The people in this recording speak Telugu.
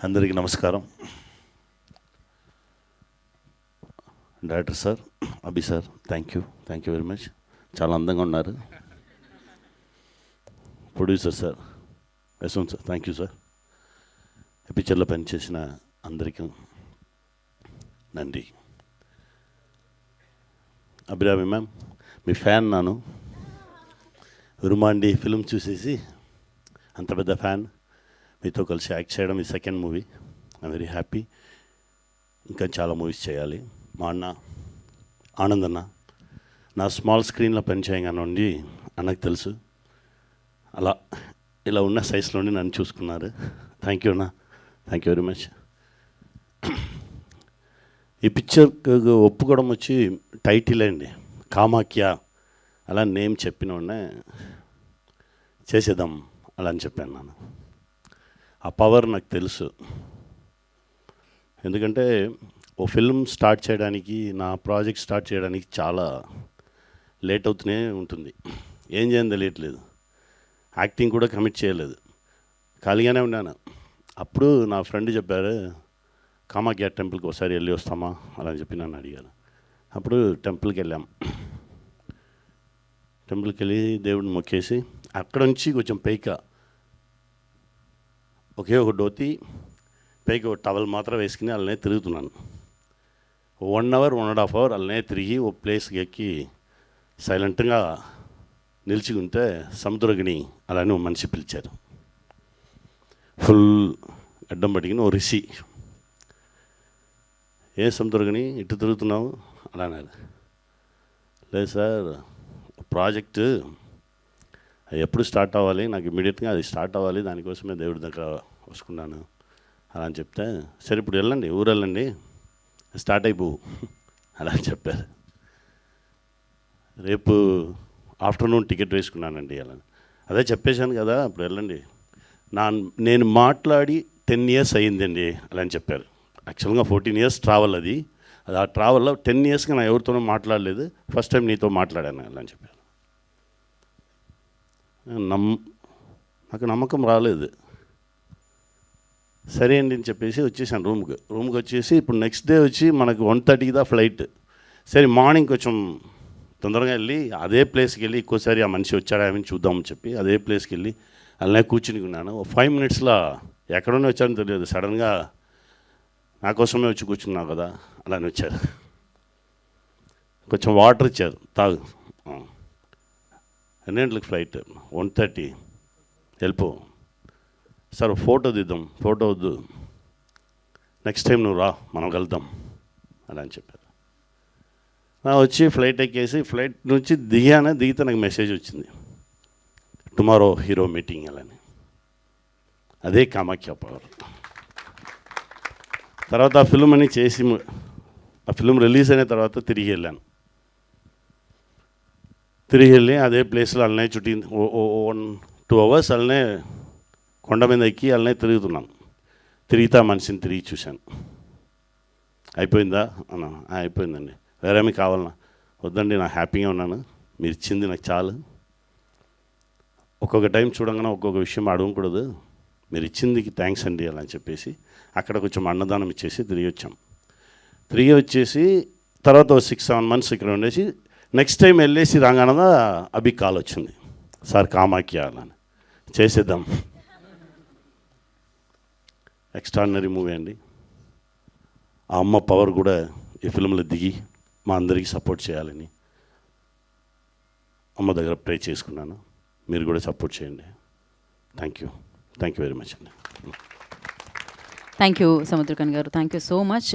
అందరికీ నమస్కారం. Director sir, Abhi sir, thank you very much. చాలా అందంగా ఉన్నారు. Producer sir, Yashwant sir, thank you sir. ఈ పిక్చర్లో పనిచేసిన అందరికీ నంది. అభిరామి మ్యామ్, మీ ఫ్యాన్ నాను. ఉరుమాండి ఫిల్మ్ చూసేసి అంత పెద్ద ఫ్యాన్. మీతో కలిసి యాక్ట్ చేయడం ఈ second movie. I'm very happy. ఇంకా చాలా మూవీస్ చేయాలి. మా అన్న ఆనంద్ అన్న నా స్మాల్ స్క్రీన్లో పనిచేయగానండి అన్నకు తెలుసు. అలా ఇలా ఉన్న సైజులోనే నన్ను చూసుకున్నారు. థ్యాంక్ యూ అన్న, థ్యాంక్ యూ వెరీ మచ్. ఈ పిక్చర్ ఒప్పుకోవడం వచ్చి టైటిల్ అండి, కామాఖ్య. అలా నేమ్ చెప్పిన ఉన్నా చేసేద్దాం అలా అని చెప్పాను నేను. ఆ పవర్ నాకు తెలుసు. ఎందుకంటే ఓ ఫిల్మ్ స్టార్ట్ చేయడానికి, నా ప్రాజెక్ట్ స్టార్ట్ చేయడానికి చాలా లేట్ అవుతూనే ఉంటుంది. ఏం చేయని తెలియట్లేదు. యాక్టింగ్ కూడా కమిట్ చేయలేదు, ఖాళీగానే ఉన్నాను. అప్పుడు నా ఫ్రెండ్ చెప్పారు, కామాఖ్య టెంపుల్కి ఒకసారి వెళ్ళి వస్తామా అలా అని చెప్పి నన్ను అడిగారు. అప్పుడు టెంపుల్కి వెళ్ళాం. టెంపుల్కి వెళ్ళి దేవుడిని మొక్కేసి అక్కడ నుంచి కొంచెం పైక ఒకే ఒక ధోతి, పైకి ఒక టవల్ మాత్రం వేసుకుని అలానే తిరుగుతున్నాను. 1 అవర్ 1.5 అవర్ అలానే తిరిగి ఓ ప్లేస్కి ఎక్కి సైలెంట్గా నిలిచి ఉంటే సముద్రగిని అలానే ఓ మనిషి పిలిచారు. ఫుల్ అడ్డం పడిగిన ఓ రిషి. ఏ సముద్రగిని ఇటు తిరుగుతున్నావు అలా అన్నారు. లేదు సార్, ప్రాజెక్టు ఎప్పుడు స్టార్ట్ అవ్వాలి, నాకు ఇమ్మీడియట్గా అది స్టార్ట్ అవ్వాలి, దానికోసమే దేవుడి దగ్గర వస్తున్నాను అలా అని చెప్తే, సరే ఇప్పుడు వెళ్ళండి, ఊరు వెళ్ళండి, స్టార్ట్ అయిపోవు అలా అని చెప్పారు. రేపు ఆఫ్టర్నూన్ టికెట్ వేసుకున్నానండి అలా. అదే చెప్పేశాను కదా, ఇప్పుడు వెళ్ళండి. నేను మాట్లాడి 10 years అయ్యిందండి అలా అని చెప్పారు. యాక్చువల్గా 14 years ట్రావెల్ అది. ఆ ట్రావెల్లో 10 yearsగా నేను ఎవరితోనూ మాట్లాడలేదు, ఫస్ట్ టైం నీతో మాట్లాడాను అలా అని చెప్పారు. నాకు నమ్మకం రాలేదు. సరే అండి అని చెప్పేసి వచ్చేసాను రూమ్కి వచ్చేసి, ఇప్పుడు నెక్స్ట్ డే వచ్చి మనకు 1:30కి దా ఫ్లైట్. సరే మార్నింగ్ కొంచెం తొందరగా వెళ్ళి అదే ప్లేస్కి వెళ్ళి ఇంకోసారి ఆ మనిషి వచ్చాడా అని చూద్దామని చెప్పి అదే ప్లేస్కి వెళ్ళి అలానే కూర్చుని ఉన్నాను. 5 minutesలో ఎక్కడనే వచ్చారని తెలియదు, సడన్గా నా కోసమే వచ్చి కూర్చున్నావు కదా అలానే వచ్చారు. కొంచెం వాటర్ ఇచ్చారు, తాగు. ఎన్ని గంటలకు ఫ్లైట్? 1:30. వెళ్ళిపో సార్, ఫోటో తీద్దాం. ఫోటో వద్దు, నెక్స్ట్ టైం నువ్వు రా, మనం వెళ్దాం అలా అని చెప్పారు. వచ్చి ఫ్లైట్ ఎక్కేసి ఫ్లైట్ నుంచి దిగితే నాకు మెసేజ్ వచ్చింది, టుమారో హీరో మీటింగ్ అలాని. అదే కామాఖ్య పవర్. తర్వాత ఆ ఫిల్మ్ అని చేసి, ఆ ఫిల్మ్ రిలీజ్ అయిన తర్వాత తిరిగి వెళ్ళి అదే ప్లేస్లో అలానే చుట్టి 1-2 hours అలానే కొండ మీద ఎక్కి అలానే తిరుగుతున్నాను. తిరిగితే ఆ మనిషిని తిరిగి చూశాను. అయిపోయిందా అన్నా? అయిపోయిందండి. వేరేమీ కావాలన్నా? వద్దండి, నాకు హ్యాపీగా ఉన్నాను, మీరు ఇచ్చింది నాకు చాలు. ఒక్కొక్క టైం చూడంగానే ఒక్కొక్క విషయం అడగకూడదు, మీరు ఇచ్చిందికి థ్యాంక్స్ అండి అలా అని చెప్పేసి అక్కడ కొంచెం అన్నదానం ఇచ్చేసి తిరిగి వచ్చేసి తర్వాత 6-7 months ఇక్కడ ఉండేసి నెక్స్ట్ టైం వెళ్ళేసి రాగానే అభి కాల్ వచ్చింది, సార్ కామాఖ్య అని చేసేద్దాం. ఎక్స్ట్రాడినరీ మూవీ అండి. ఆ అమ్మ పవర్ కూడా ఈ ఫిల్మ్లో దిగి మా అందరికీ సపోర్ట్ చేయాలని అమ్మ దగ్గర ప్రే చేసుకున్నాను. మీరు కూడా సపోర్ట్ చేయండి. థ్యాంక్ యూ వెరీ మచ్ అండి. థ్యాంక్ యూ సముద్రకన్ గారు, థ్యాంక్ యూ సో మచ్.